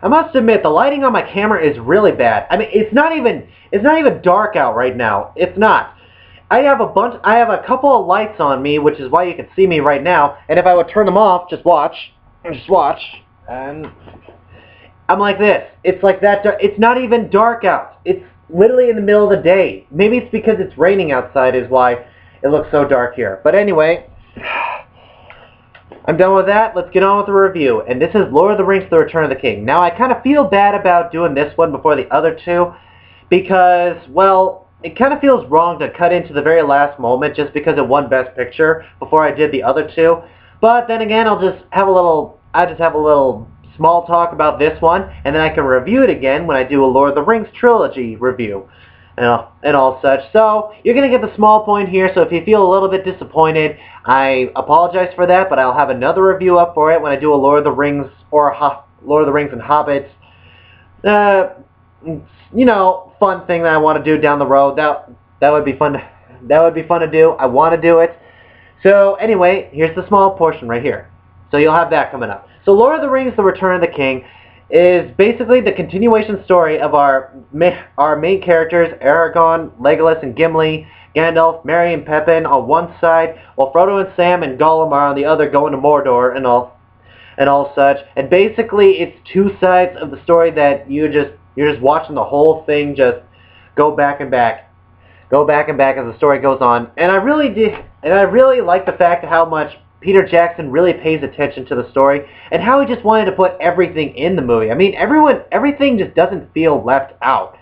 I must admit, the lighting on my camera is really bad. I mean, it's not even dark out right now. It's not. I have a couple of lights on me, which is why you can see me right now. And if I would turn them off, just watch, and I'm like this. It's like that. It's not even dark out. It's literally in the middle of the day. Maybe it's because it's raining outside is why it looks so dark here. But anyway, I'm done with that. Let's get on with the review. And this is Lord of the Rings: The Return of the King. Now, I kind of feel bad about doing this one before the other two because, well, it kind of feels wrong to cut into the very last moment just because it won Best Picture before I did the other two. But then again, I just have a little small talk about this one, and then I can review it again when I do a Lord of the Rings trilogy review and all such. So you're going to get the small point here, so if you feel a little bit disappointed, I apologize for that, but I'll have another review up for it when I do a Lord of the Rings or Lord of the Rings and Hobbits. You know, fun thing that I want to do down the road. That would be fun. That would be fun to do. I want to do it. So anyway, here's the small portion right here. So you'll have that coming up. So Lord of the Rings: The Return of the King is basically the continuation story of our main characters, Aragorn, Legolas, and Gimli, Gandalf, Merry, and Pippin on one side, while Frodo and Sam and Gollum are on the other, going to Mordor and all such. And basically, it's two sides of the story that you're just watching the whole thing just go back and back as the story goes on. And I really like the fact of how much Peter Jackson really pays attention to the story and how he just wanted to put everything in the movie. I mean, everything just doesn't feel left out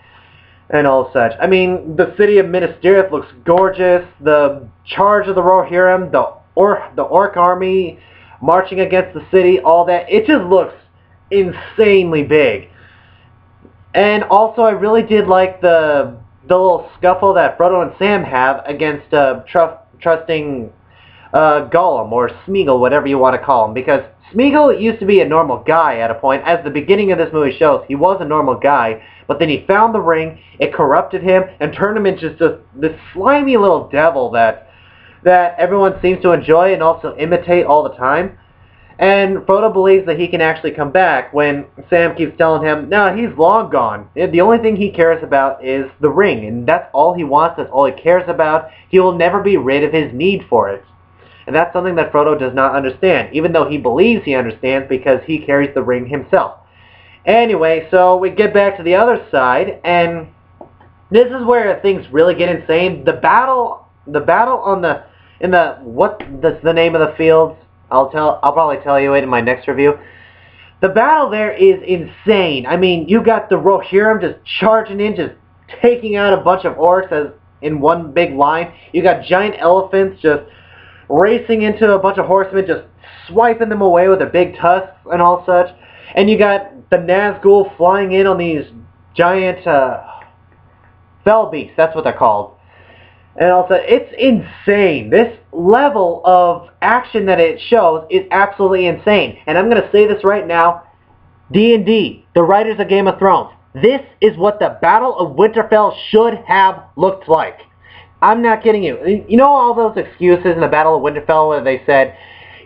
and all such. I mean, the city of Minas Tirith looks gorgeous. The charge of the Rohirrim, the orc army marching against the city, all that. It just looks insanely big. And also, I really did like the little scuffle that Frodo and Sam have against trusting Gollum, or Smeagol, whatever you want to call him, because Smeagol used to be a normal guy at a point. As the beginning of this movie shows, he was a normal guy, but then he found the ring, it corrupted him, and turned him into just this slimy little devil that everyone seems to enjoy and also imitate all the time. And Frodo believes that he can actually come back when Sam keeps telling him, no, he's long gone. The only thing he cares about is the ring, and that's all he wants, that's all he cares about. He will never be rid of his need for it. And that's something that Frodo does not understand, even though he believes he understands because he carries the ring himself. Anyway, so we get back to the other side, and this is where things really get insane. The battle what's the name of the fields? I'll probably tell you it in my next review. The battle there is insane. I mean, you got the Rohirrim just charging in, just taking out a bunch of orcs in one big line. You got giant elephants just racing into a bunch of horsemen, just swiping them away with their big tusks and all such. And you got the Nazgul flying in on these giant fell beasts. That's what they're called. And also, it's insane. This level of action that it shows is absolutely insane. And I'm going to say this right now. D&D, the writers of Game of Thrones, this is what the Battle of Winterfell should have looked like. I'm not kidding you. You know all those excuses in the Battle of Winterfell where they said,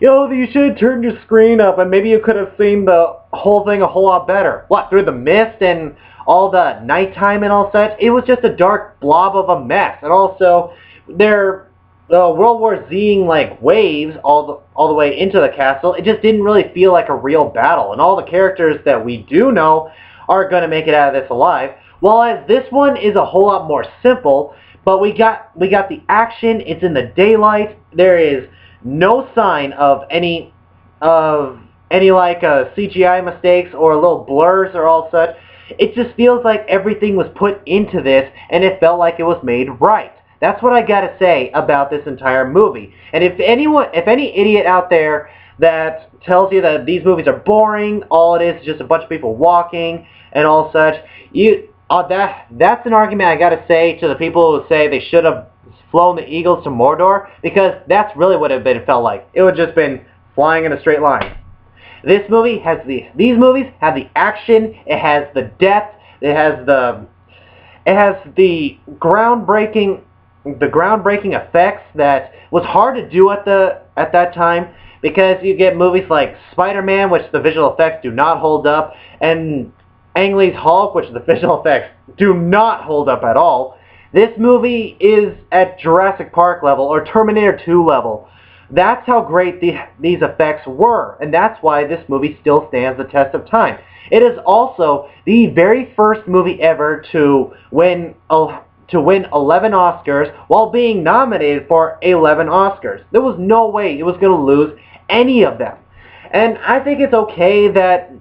you should have turned your screen up and maybe you could have seen the whole thing a whole lot better. What, through the mist and all the nighttime and all such? It was just a dark blob of a mess. And also, their World War Z-ing like waves all the way into the castle. It just didn't really feel like a real battle. And all the characters that we do know are going to make it out of this alive. While as this one is a whole lot more simple, but we got the action. It's in the daylight. There is no sign of any like CGI mistakes or little blurs or all such. It just feels like everything was put into this, and it felt like it was made right. That's what I gotta say about this entire movie. And if any idiot out there that tells you that these movies are boring, all it is just a bunch of people walking and all such, that's an argument I gotta say to the people who say they should have flown the eagles to Mordor, because that's really what it felt like. It would just been flying in a straight line. These movies have the action, it has the depth, it has the groundbreaking effects that was hard to do at that time, because you get movies like Spider-Man, which the visual effects do not hold up, and Ang Lee's Hulk, which the visual effects do not hold up at all. This movie is at Jurassic Park level or Terminator 2 level. That's how great these effects were, and that's why this movie still stands the test of time. It is also the very first movie ever to win 11 Oscars while being nominated for 11 Oscars. There was no way it was going to lose any of them. And I think it's okay that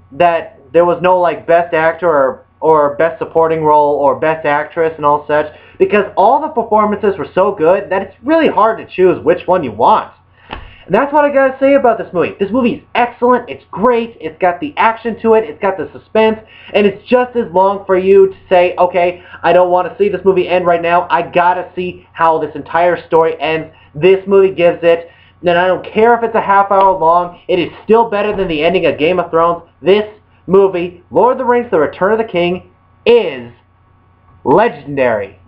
there was no like Best Actor or Best Supporting Role or Best Actress and all such, because all the performances were so good that it's really hard to choose which one you want. And that's what I gotta say about this movie. This movie is excellent, it's great, it's got the action to it, it's got the suspense, and it's just as long for you to say, okay, I don't want to see this movie end right now, I gotta see how this entire story ends. This movie gives it, and I don't care if it's a half hour long, it is still better than the ending of Game of Thrones. This movie, Lord of the Rings, The Return of the King, is legendary.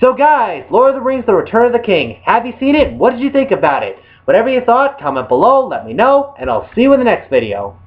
So guys, Lord of the Rings, The Return of the King, have you seen it? What did you think about it? Whatever you thought, comment below, let me know, and I'll see you in the next video.